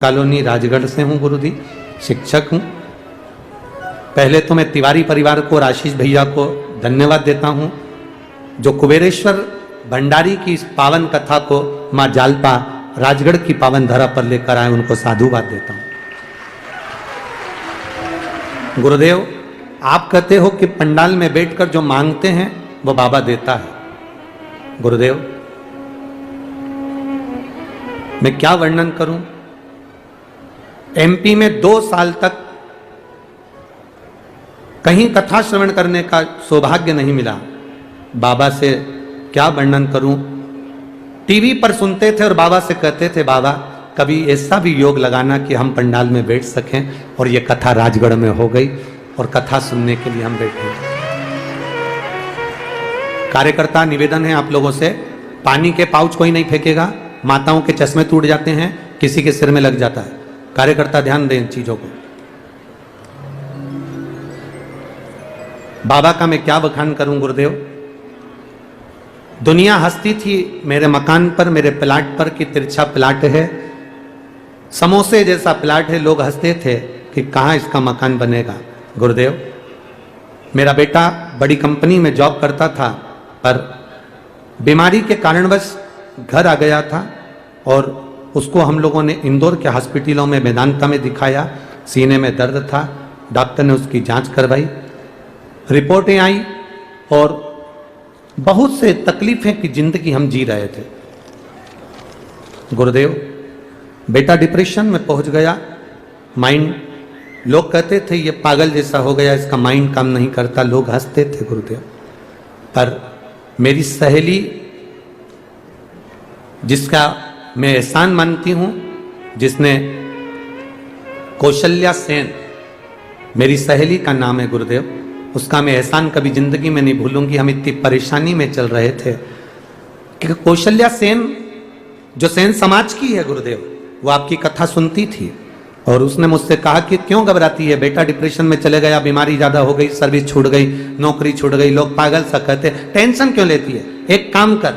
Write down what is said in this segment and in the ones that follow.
Colony Rajgarh से हूँ गुरुजी, शिक्षक हूँ। पहले तो मैं तिवारी परिवार को और आशीष भैया को धन्यवाद देता हूँ जो कुबेरेश्वर भंडारी की इस पावन कथा को माँ जालपा राजगढ़ की पावन धरा पर लेकर आए, उनको साधुवाद देता हूँ। गुरुदेव, आप कहते हो कि पंडाल में बैठकर जो मांगते हैं वो बाबा देता है। गुरुदेव, मैं क्या वर्णन करूं। एमपी में 2 साल तक कहीं कथा श्रवण करने का सौभाग्य नहीं मिला। बाबा से क्या वर्णन करूं। टीवी पर सुनते थे और बाबा से कहते थे, बाबा कभी ऐसा भी योग लगाना कि हम पंडाल में बैठ सकें। और ये कथा राजगढ़ में हो गई और कथा सुनने के लिए हम बैठे। कार्यकर्ता, निवेदन है आप लोगों से, पानी के पाउच कोई नहीं फेंकेगा। माताओं के चश्मे टूट जाते हैं, किसी के सिर में लग जाता है। कार्यकर्ता ध्यान दें इन चीजों को। बाबा का मैं क्या बखान करूं गुरुदेव। दुनिया हंसती थी मेरे मकान पर, मेरे प्लाट पर कि तिरछा प्लाट है, समोसे जैसा प्लाट है। लोग हंसते थे कि कहां इसका मकान बनेगा। गुरुदेव, मेरा बेटा बड़ी कंपनी में जॉब करता था, पर बीमारी के कारणवश घर आ गया था और उसको हम लोगों ने इंदौर के हॉस्पिटलों में, वेदांता में दिखाया। सीने में दर्द था, डॉक्टर ने उसकी जांच करवाई, रिपोर्टें आई और बहुत से तकलीफें की जिंदगी हम जी रहे थे। गुरुदेव, बेटा डिप्रेशन में पहुंच गया। माइंड, लोग कहते थे ये पागल जैसा हो गया, इसका माइंड काम नहीं करता। लोग हंसते थे गुरुदेव। पर मेरी सहेली, जिसका मैं एहसान मानती हूं, जिसने, कौशल्या सेन मेरी सहेली का नाम है गुरुदेव, उसका मैं एहसान कभी जिंदगी में नहीं भूलूंगी। हम इतनी परेशानी में चल रहे थे कि कौशल्या सेन जो सेन समाज की है गुरुदेव, वो आपकी कथा सुनती थी और उसने मुझसे कहा कि क्यों घबराती है, बेटा डिप्रेशन में चले गया, बीमारी ज्यादा हो गई, सर्विस छूट गई, नौकरी छूट गई, लोग पागल सा कहते, टेंशन क्यों लेती है। एक काम कर,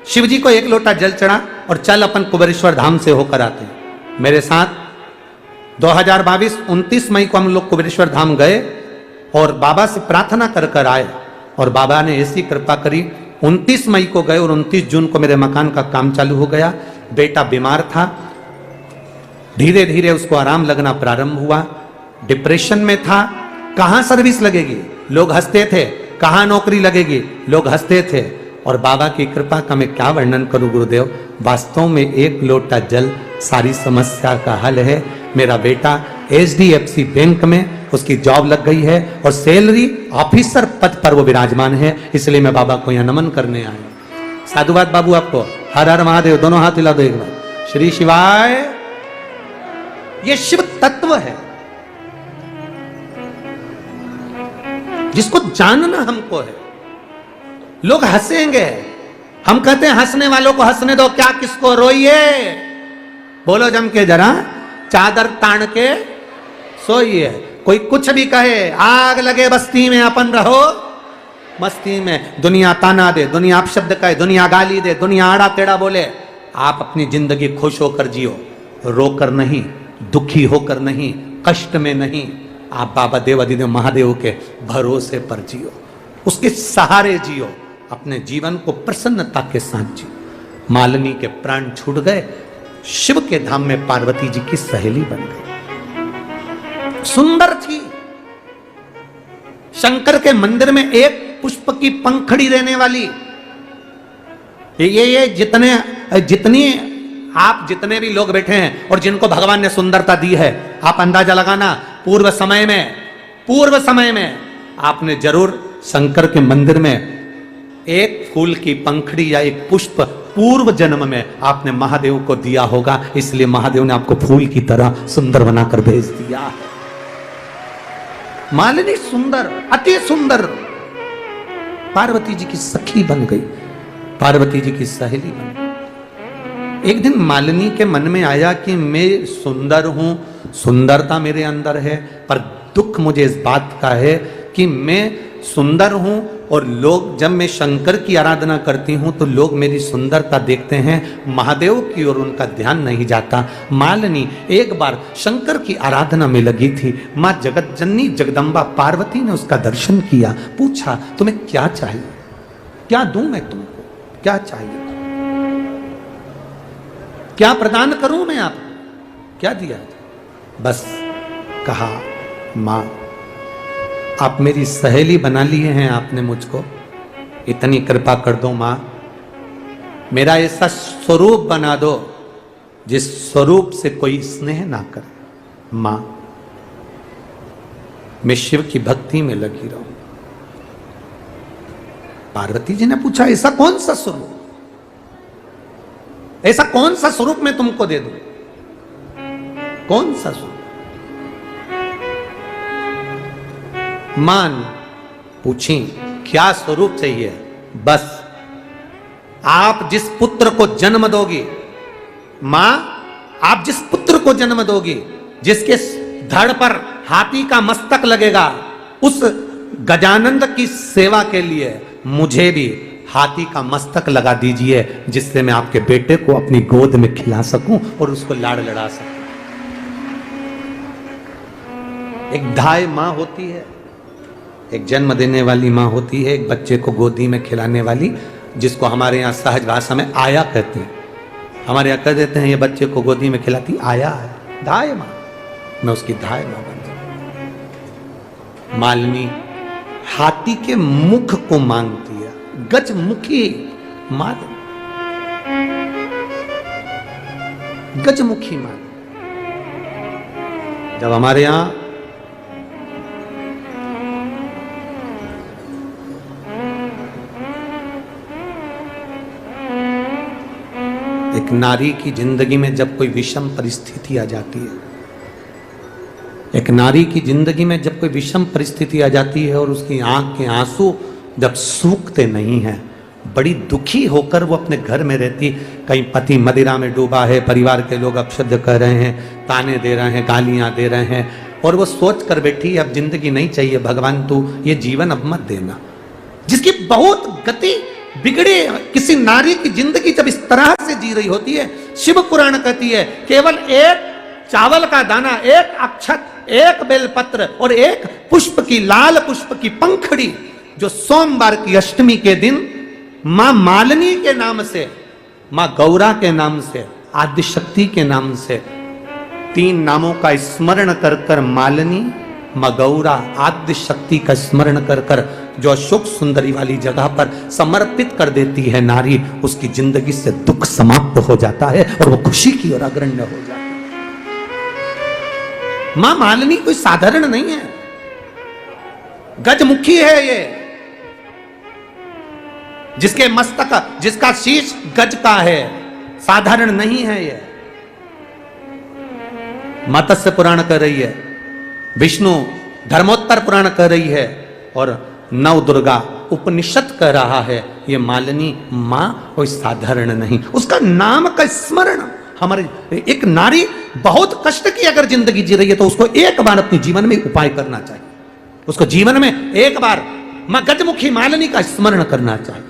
शिव जी को 1 लोटा जल चढ़ा और चल अपन कुबेरेश्वर धाम से होकर आते हैं। मेरे साथ 2022 29 मई को हम लोग कुबेरेश्वर धाम गए और बाबा से प्रार्थना कर कर आए और बाबा ने ऐसी कृपा करी। 29 मई को गए और 29 जून को मेरे मकान का काम चालू हो गया। बेटा बीमार था, धीरे धीरे उसको आराम लगना प्रारंभ हुआ। डिप्रेशन में था, कहां सर्विस लगेगी, लोग हंसते थे, कहां नौकरी लगेगी, लोग हंसते थे। और बाबा की कृपा का मैं क्या वर्णन करूं गुरुदेव। वास्तव में 1 लोटा जल सारी समस्या का हल है। मेरा बेटा HDFC बैंक में उसकी जॉब लग गई है और सैलरी ऑफिसर पद पर वो विराजमान है। इसलिए मैं बाबा को यहां नमन करने आया। साधुवाद बाबू आपको। हर हर महादेव, दोनों हाथ हिला दो एक बार। श्री शिवाय। ये शिव तत्व है जिसको जानना हमको है। लोग हंसेंगे, हम कहते हैं हंसने वालों को हंसने दो, क्या किसको रोइए। बोलो जम के जरा, चादर तान के सोइए। कोई कुछ भी कहे, आग लगे बस्ती में अपन रहो मस्ती में। दुनिया ताना दे, दुनिया अपशब्द कहे, दुनिया गाली दे, दुनिया आड़ा टेढ़ा बोले, आप अपनी जिंदगी खुश होकर जियो, रोकर नहीं, दुखी होकर नहीं, कष्ट में नहीं। आप बाबा देवाधिदेव महादेव के भरोसे पर जियो, उसके सहारे जियो, अपने जीवन को प्रसन्नता के साथ जियो। मालिनी के प्राण छूट गए, शिव के धाम में पार्वती जी की सहेली बन गई। सुंदर थी। शंकर के मंदिर में 1 पुष्प की पंखड़ी देने वाली। ये जितने भी लोग बैठे हैं और जिनको भगवान ने सुंदरता दी है, आप अंदाजा लगाना, पूर्व समय में आपने जरूर शंकर के मंदिर में 1 फूल की पंखड़ी या 1 पुष्प पूर्व जन्म में आपने महादेव को दिया होगा। इसलिए महादेव ने आपको फूल की तरह सुंदर बनाकर भेज दिया है। मालिनी सुंदर, अति सुंदर, पार्वती जी की सखी बन गई, पार्वती जी की सहेली बन गई। एक दिन मालिनी के मन में आया कि मैं सुंदर हूं, सुंदरता मेरे अंदर है, पर दुख मुझे इस बात का है कि मैं सुंदर हूं और लोग, जब मैं शंकर की आराधना करती हूं तो लोग मेरी सुंदरता देखते हैं, महादेव की ओर उनका ध्यान नहीं जाता। मालिनी एक बार शंकर की आराधना में लगी थी। मां जगत जननी जगदम्बा पार्वती ने उसका दर्शन किया, पूछा तुम्हें क्या चाहिए, क्या दूं मैं तुमको, क्या चाहिए, क्या प्रदान करूं मैं आपको, क्या दिया? बस कहा मां आप मेरी सहेली बना लिए हैं आपने मुझको, इतनी कृपा कर दो मां, मेरा ऐसा स्वरूप बना दो जिस स्वरूप से कोई स्नेह ना करे। मां मैं शिव की भक्ति में लगी रहूं। पार्वती जी ने पूछा ऐसा कौन सा स्वरूप, ऐसा कौन सा स्वरूप मैं तुमको दे दूं, कौन सा स्वरूप? मान पूछी क्या स्वरूप चाहिए? बस आप जिस पुत्र को जन्म दोगी, मां आप जिस पुत्र को जन्म दोगी, जिसके धड़ पर हाथी का मस्तक लगेगा, उस गजानंद की सेवा के लिए मुझे भी हाथी का मस्तक लगा दीजिए, जिससे मैं आपके बेटे को अपनी गोद में खिला सकूं और उसको लाड़ लड़ा सकूं। एक धाय मां होती है, एक जन्म देने वाली मां होती है, एक बच्चे को गोदी में खिलाने वाली, जिसको हमारे यहाँ सहज भाषा में आया कहते हैं। हमारे यहाँ कह देते हैं ये बच्चे को गोदी में खिलाती आया है, धाय मां, मैं उसकी धाय मां बन जाऊं। मालिनी हाथी के मुख को मांगती है, गजमुखी मालिनी, गजमुखी मां। जब हमारे यहां एक नारी की जिंदगी में जब कोई विषम परिस्थिति आ जाती है, एक नारी की जिंदगी में जब कोई विषम परिस्थिति आ जाती है और उसकी आंख के आंसू जब सूखते नहीं हैं, बड़ी दुखी होकर वो अपने घर में रहती, कहीं पति मदिरा में डूबा है, परिवार के लोग अपशब्द कर रहे हैं, ताने दे रहे हैं, गालियां दे रहे हैं, और वो सोच कर बैठी अब जिंदगी नहीं चाहिए, भगवान तू ये जीवन अब मत देना। जिसकी बहुत गति बिगड़े किसी नारी की जिंदगी जब इस तरह से जी रही होती है, शिव पुराण कहती है केवल एक चावल का दाना, एक अक्षत, एक बेलपत्र और एक पुष्प की, लाल पुष्प की पंखड़ी, जो सोमवार की अष्टमी के दिन मां मालिनी के नाम से, मां गौरा के नाम से, आदिशक्ति के नाम से, तीन नामों का स्मरण कर कर मालिनी, मां गौरा, आद्य शक्ति का स्मरण कर कर जो अशोक सुंदरी वाली जगह पर समर्पित कर देती है नारी, उसकी जिंदगी से दुख समाप्त हो जाता है और वो खुशी की ओर अग्रण्य हो जाता है। मां मालिनी कोई साधारण नहीं है, गजमुखी है ये, जिसके मस्तक, जिसका शीश गज का है, साधारण नहीं है ये। मत्स्य पुराण कर रही है, विष्णु धर्मोत्तर पुराण कर रही है, और नव दुर्गा उपनिषद कह रहा है ये मालिनी मां कोई साधारण नहीं। उसका नाम का स्मरण, हमारे एक नारी बहुत कष्ट की अगर जिंदगी जी रही है तो उसको एक बार अपने जीवन में उपाय करना चाहिए, उसको जीवन में एक बार मां गजमुखी मालिनी का स्मरण करना चाहिए,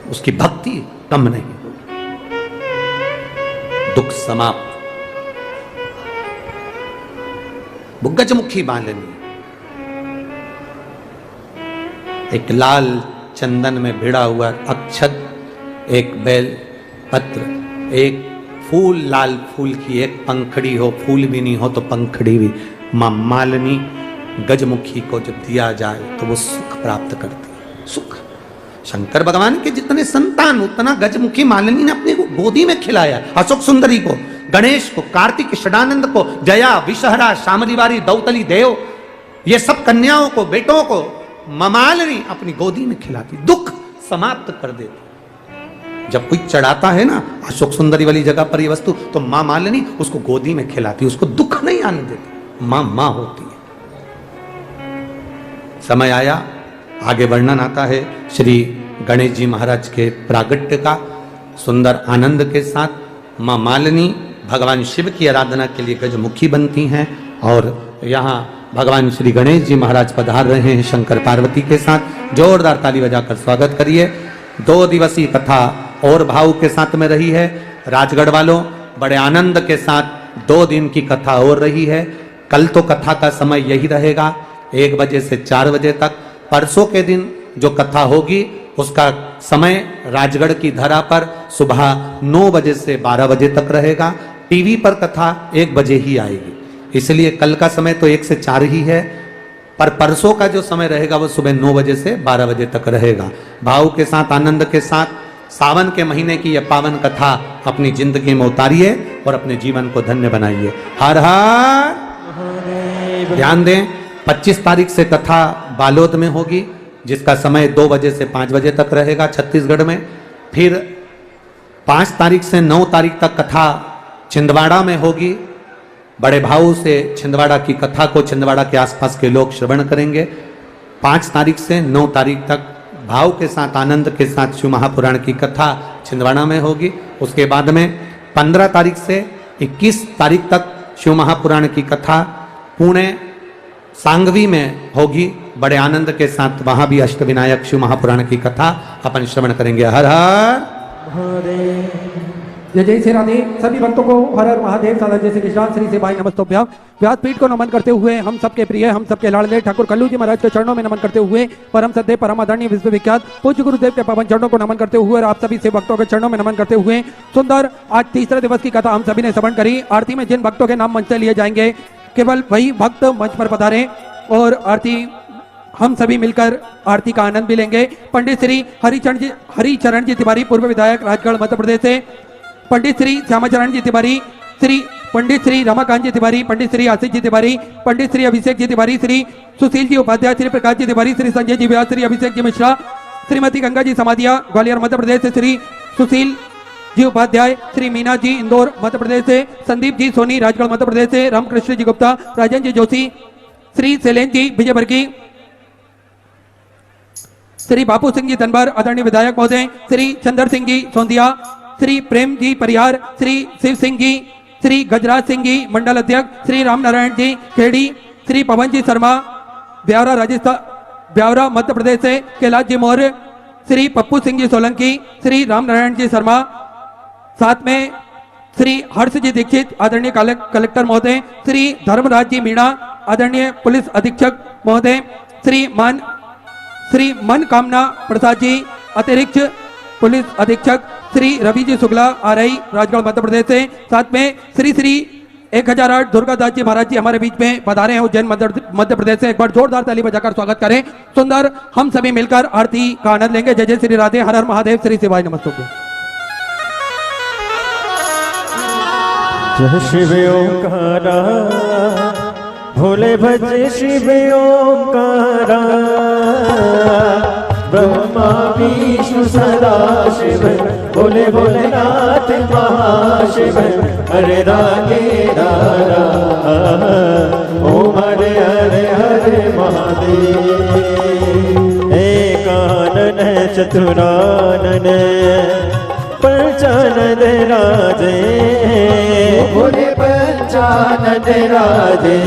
उसकी भक्ति कम नहीं होगी, दुख समाप्त। गजमुखी मालिनी एक लाल चंदन में भिड़ा हुआ अक्षत, एक बेल पत्र, एक फूल, लाल फूल की एक पंखड़ी हो, फूल भी नहीं हो तो पंखड़ी भी, मां मालिनी गजमुखी को जब दिया जाए तो वो सुख प्राप्त करती है। सुख, शंकर भगवान के जितने संतान उतना गजमुखी मालिनी ने अपने गोदी में खिलाया। अशोक सुंदरी को, गणेश को, कार्तिक षडानंद को, जया, विषहरा, शामलीवारी, दौतली, देव, ये सब कन्याओं को, बेटों को मालिनी अपनी गोदी में खिलाती, दुख समाप्त कर देती। जब कोई चढ़ाता है ना अशोक सुंदरी वाली जगह पर ये वस्तु, तो मां मालिनी उसको गोदी में खिलाती, उसको दुख नहीं आने देती। मां मां होती है। समय आया, आगे वर्णन आता है श्री गणेश जी महाराज के प्रागट्य का, सुंदर आनंद के साथ मां मालिनी भगवान शिव की आराधना के लिए गजमुखी बनती हैं और यहाँ भगवान श्री गणेश जी महाराज पधार रहे हैं शंकर पार्वती के साथ। जोरदार ताली बजाकर स्वागत करिए। 2 दिवसीय कथा और भाव के साथ में रही है। राजगढ़ वालों बड़े आनंद के साथ 2 दिन की कथा और रही है। कल तो कथा का समय यही रहेगा 1 बजे से 4 बजे तक। परसों के दिन जो कथा होगी उसका समय राजगढ़ की धरा पर सुबह 9 बजे से 12 बजे तक रहेगा। टीवी पर कथा 1 बजे ही आएगी, इसलिए कल का समय तो 1 से 4 ही है, पर परसों का जो समय रहेगा वो सुबह 9 बजे से 12 बजे तक रहेगा। भाव के साथ आनंद के साथ सावन के महीने की यह पावन कथा अपनी जिंदगी में उतारिए और अपने जीवन को धन्य बनाइए। हर हर। ध्यान दें 25 तारीख से कथा बालोद में होगी, जिसका समय 2 बजे से 5 बजे तक रहेगा छत्तीसगढ़ में। फिर 5 तारीख से 9 तारीख तक कथा छिंदवाड़ा में होगी। बड़े भाव से छिंदवाड़ा की कथा को छिंदवाड़ा के आसपास के लोग श्रवण करेंगे। 5 तारीख से 9 तारीख तक भाव के साथ आनंद के साथ शिव महापुराण की कथा छिंदवाड़ा में होगी। उसके बाद में 15 तारीख से 21 तारीख तक शिव महापुराण की कथा पुणे सांगवी में होगी। बड़े आनंद के साथ वहां भी अष्टविनायक शिव महापुराण की कथा अपन श्रवण करेंगे। हर हर। जय जय श्री राधे। सभी भक्तों को हर हर महादेव सादा जैसे कृष्णान श्री से भाई नमस्तोभ्याम। व्यासपीठ को नमन करते हुए हम सबके प्रिय हम सबके लाडले ठाकुर कल्लू जी महाराज के चरणों में नमन करते हुए परम सद्य परम आदरणीय विश्वविख्यात पूज्य गुरुदेव के पावन चरणों को नमन करते हुए और आप सभी से भक्तों के चरणों में नमन करते हुए सुंदर आज तीसरे दिवस की कथा हम सभी ने श्रवण करी। आरती में जिन भक्तों के नाम मंच से लिए जाएंगे केवल वही भक्त मंच पर पधारे और आरती हम सभी मिलकर आरती का आनंद भी लेंगे। पंडित श्री हरिचरण जी तिवारी पूर्व विधायक राजगढ़ मध्य प्रदेश से, पंडित श्री श्यामाचरण जी तिवारी, पंडित श्री रमाकांत जी तिवारी, पंडित श्री आशीष जी तिवारी, पंडित श्री अभिषेक जी तिवारी, श्री सुशील जी उपाध्याय, श्री प्रकाश जी तिवारी, श्री संजय जी व्यास, श्री अभिषेक जी मिश्रा, श्रीमती गंगा जी समाधिया ग्वालियर मध्य प्रदेश से, श्री सुशील जी उपाध्याय, श्री मीना जी इंदौर मध्य प्रदेश से, संदीप जी सोनी राजगढ़ मध्य प्रदेश से, रामकृष्ण जी गुप्ता, राजन जी जोशी, श्री शैलेन जी विजयवर्गीय, श्री बापू सिंह जी धनबार आदरणीय विधायक महोदय, श्री चंद्र सिंह जी सोंदिया, श्री प्रेम जी परिहार, श्री शिव सिंह जी, श्री गजराज सिंह जी मंडल अध्यक्ष, श्री राम नारायण जी खेड़ी, श्री पवन जी शर्मा ब्यावरा राजस्थान ब्यावरा मध्य प्रदेश से, कैलाश जी मौर्य, श्री पप्पू सिंह जी सोलंकी, श्री राम नारायण जी शर्मा, साथ में श्री हर्ष जी दीक्षित आदरणीय कलेक्टर महोदय, श्री धर्मराज जी मीणा आदरणीय पुलिस अधीक्षक महोदय, श्री मन कामना प्रसाद जी अतिरिक्त पुलिस अधीक्षक, श्री रवि जी शुक्ला आरआई राजगढ़ मध्य प्रदेश से, साथ में श्री 1008 दुर्गादास जी महाराज जी हमारे बीच में पधारे हैं उज्जैन मध्य प्रदेश से। एक बार जोरदार ताली बजाकर स्वागत करें। सुंदर हम सभी मिलकर आरती का आनंद लेंगे। जय जय श्री राधे। हर हर महादेव। श्री शिवाय नमस्तुभ्यं। जय शिव ओंकारा भोले भजे शिव ओंकारा, ब्रह्मा विष्णु सदा शिव, भोले भोलेनाथ महाशिव, हरे राधे राधा, ओम हरे हरे हरे महादेव। एकानन चतुरानन पंचानन राजे, भोले पंचानन राजे,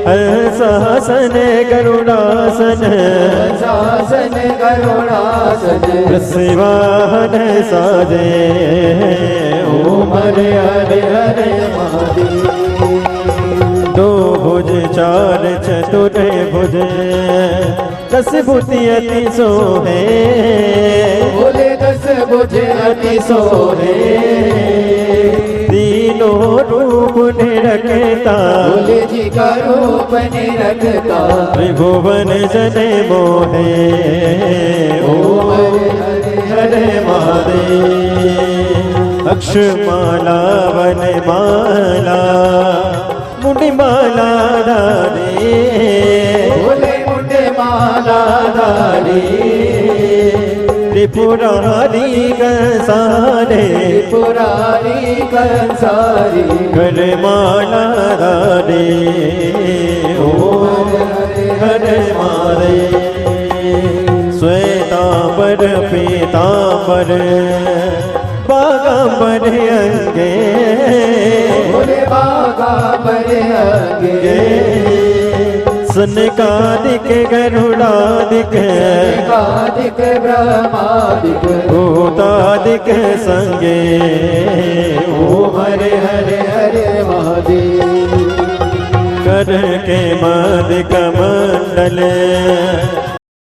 हंसासन गरुड़ासन, हंसासन गरुड़ासन, शिवाहन साजे, ओम हरे हरे हरे महादेव। दो भुज चार चतुर भुज, 10 भुति अति सोहे, बोले 10 भुज अति सोहे, तीनों रूप निरखता, बोले जी का रूप निरखता, त्रिभुवन जने मोहे, ओम हरे हरे महादेव। अक्षमाला वनमाला मुंडिमाला धारी, बोले मुंडिमाला धारी, त्रिपुरारी कंसारे, त्रिपुरारी कंसारी, गलमाला धारी, ओम हरे हरे महादेव। श्वेतांबर पीतांबर बागांबर अंगे, बोले बागांबर तुम्हारे आगे सनकादिक गरुड़ादिक कादिक ब्रह्मादिक भूतादिक संगे ओम हरे हरे हरे महादेव कर के मद कमंडल